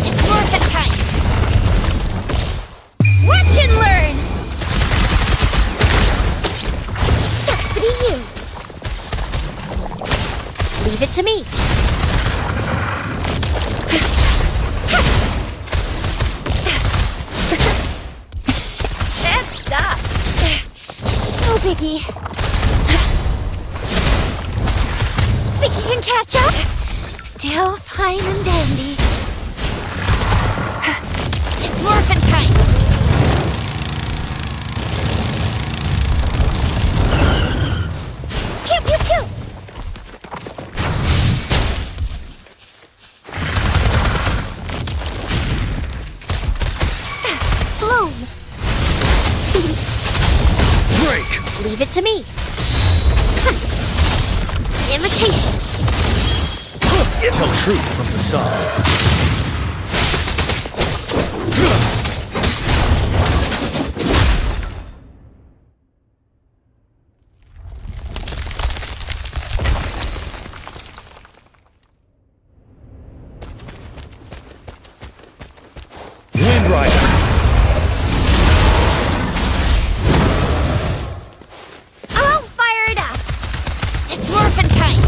It's morphin' time. Watch and learn. Sucks to be you. Leave it to me. That's up. No biggie. Think you can catch up? Still fine and dandy. It's morphin' time. Pew, pew, pew. Bloom. Break! Leave it to me. Imitation. Tell truth from the sun. Wind Rider. I'll fire it up. It's morphin' time.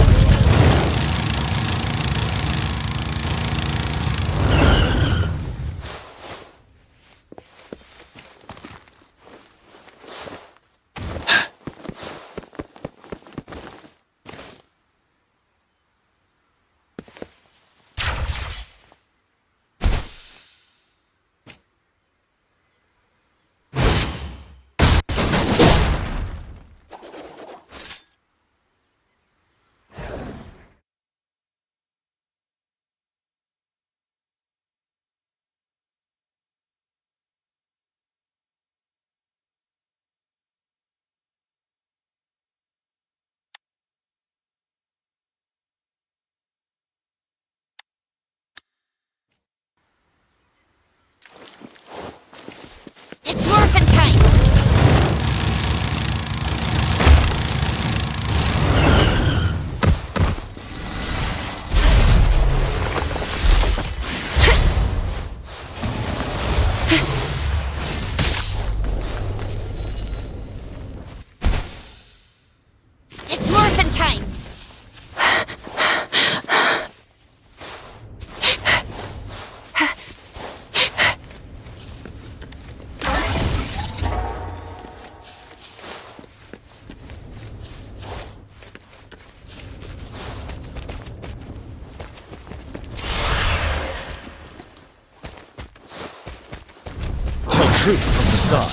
truth from the sun.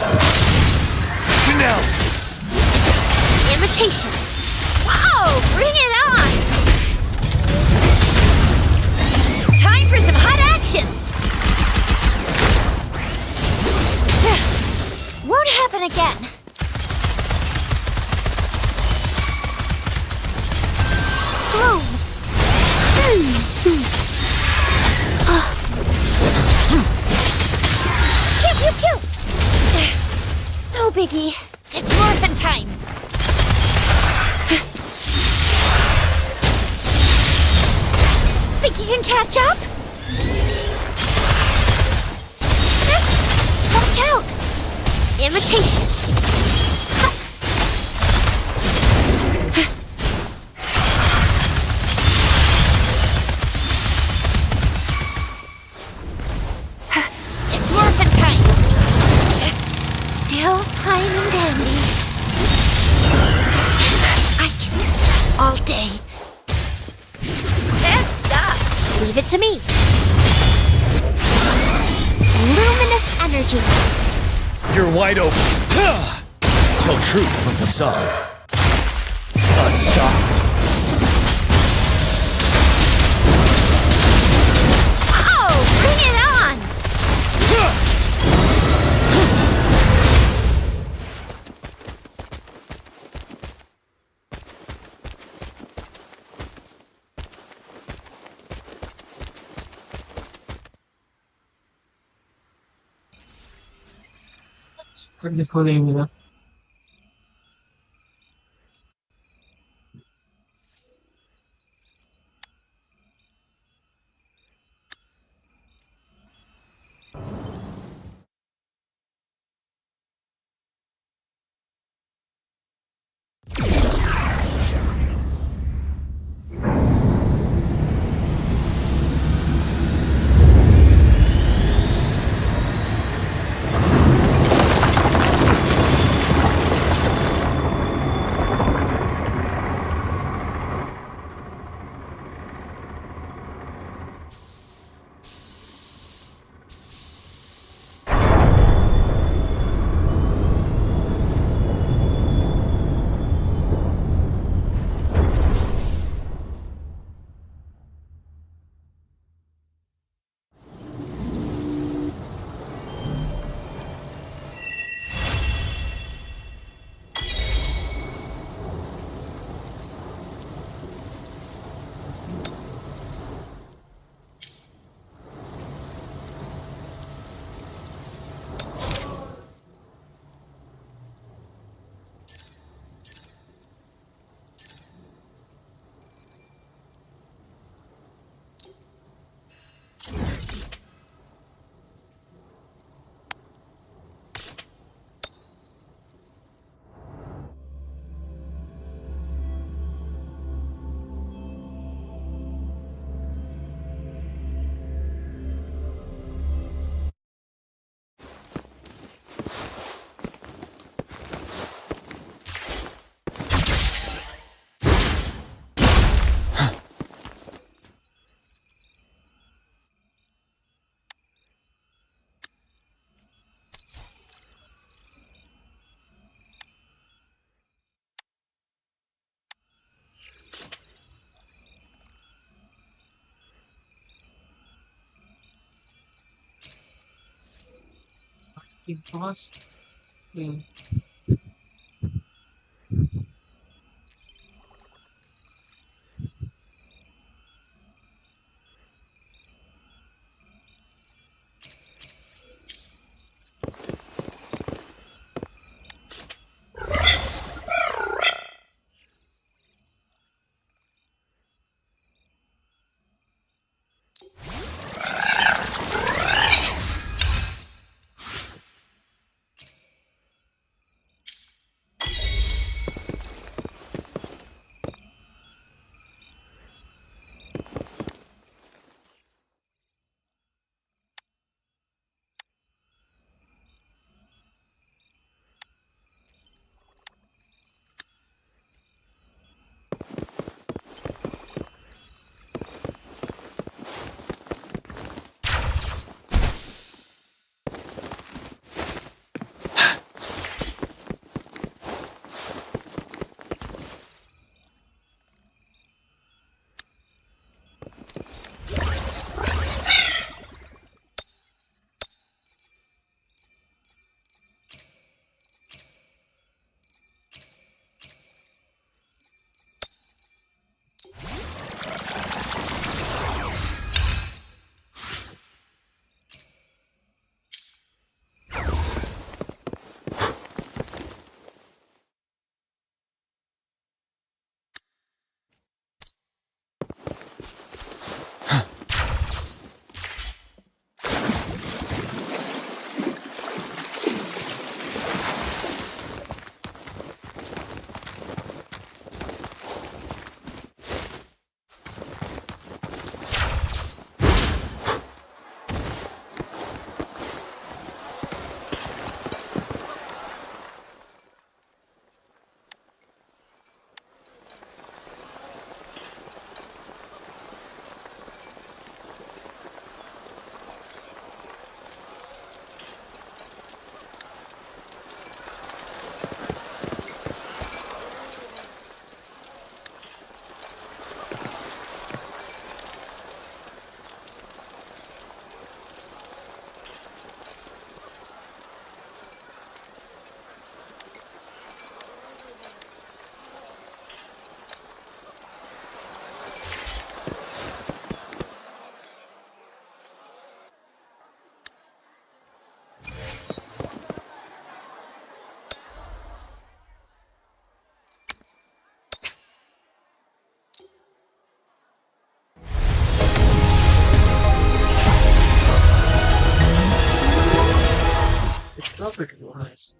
Finale! Imitation. Whoa! Bring it on! Time for some hot action! Won't happen again. Bloom. Pew, pew, pew. No biggie. It's morphin' time. Think you can catch up? Watch out! Imitation. It's morphin' time. Still fine and dandy. I can do this all day. Leave it to me. Luminous energy. You're wide open. Tell truth from the sun. Unstoppable. Oh, bring it on! इसको नहीं मिला Because pretty nice.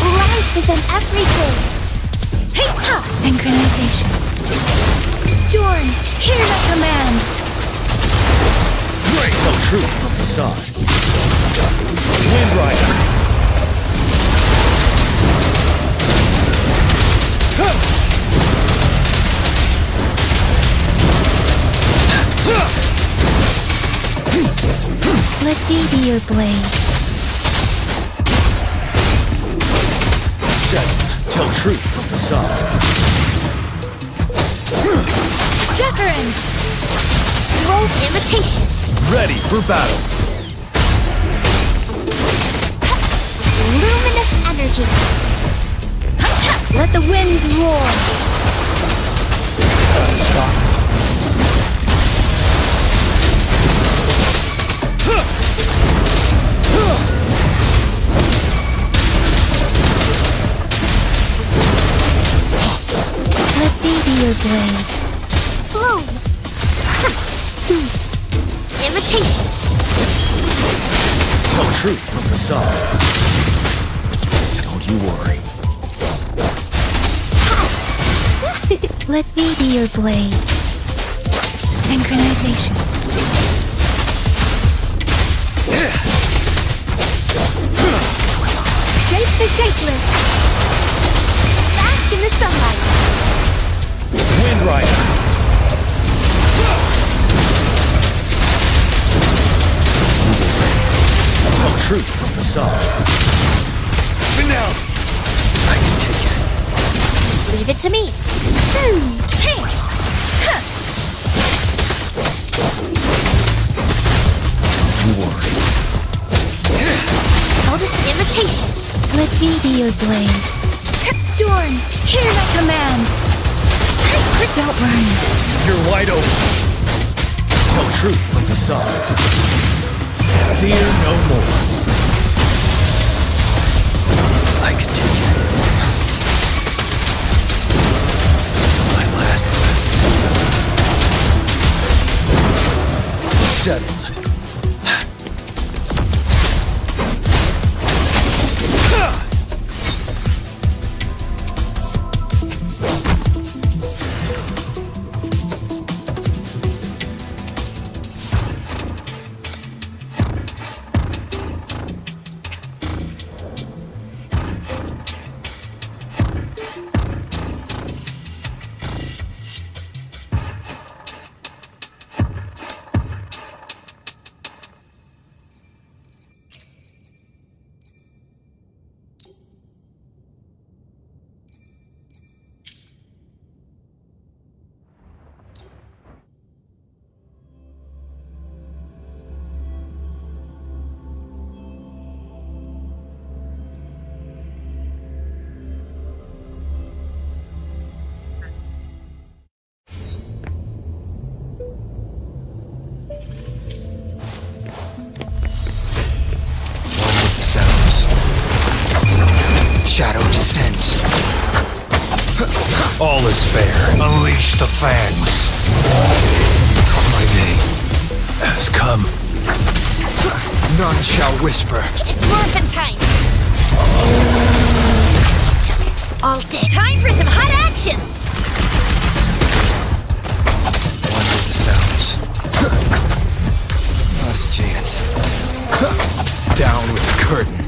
Life is in everything. Hey, ha! Synchronization. Storm, hear my command. Tell truth from facade. Wind Rider. Let me be your blade. Tell truth from facade. Wuthering! Wolf imitation. Ready for battle. Luminous energy. Let the winds roar. Stop. Let me be your blade. Bloom! Imitation. Tell truth from facade. Don't you worry. Let me be your blade. Synchronization. Shape the shapeless. Bask in the sunlight. Wind Rider. Tell truth from facade. Finale. I can take it. Leave it to me. Hey. Huh. You worry. Notice an imitation. Let me be your blade. Storm, hear my command. Don't worry. You're wide open. Tell truth from facade. Fear no more. I can take it. Till my last breath. Settled. sense. All is fair. Unleash the fangs. My day has come. None shall whisper. It's morphin' time! All day. Time for some hot action! One with the sounds. Last chance. Down with the curtain.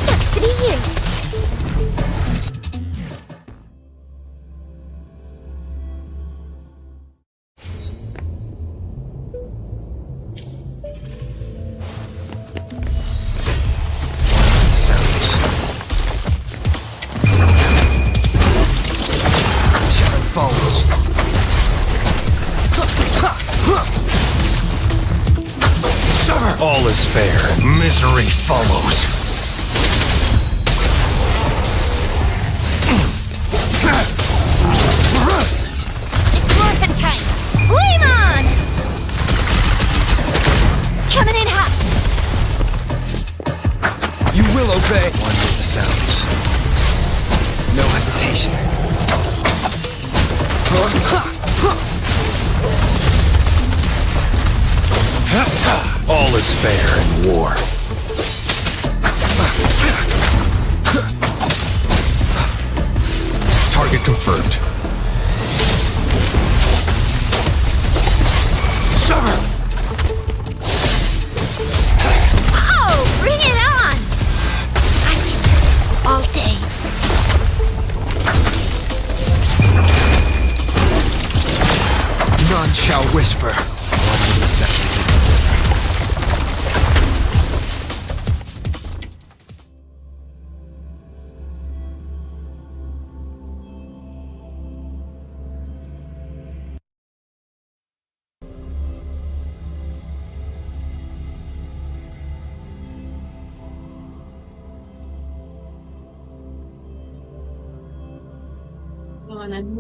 Sucks to be you! Sounds. Shadow follows. Summer! All is fair. Misery follows. It's morphin' time! Flame on! Coming in hot! You will obey. One with the sounds. No hesitation. All is fair in war. Target confirmed. Summer! Oh, bring it on! I can do this all day. None shall whisper. One with the second. On and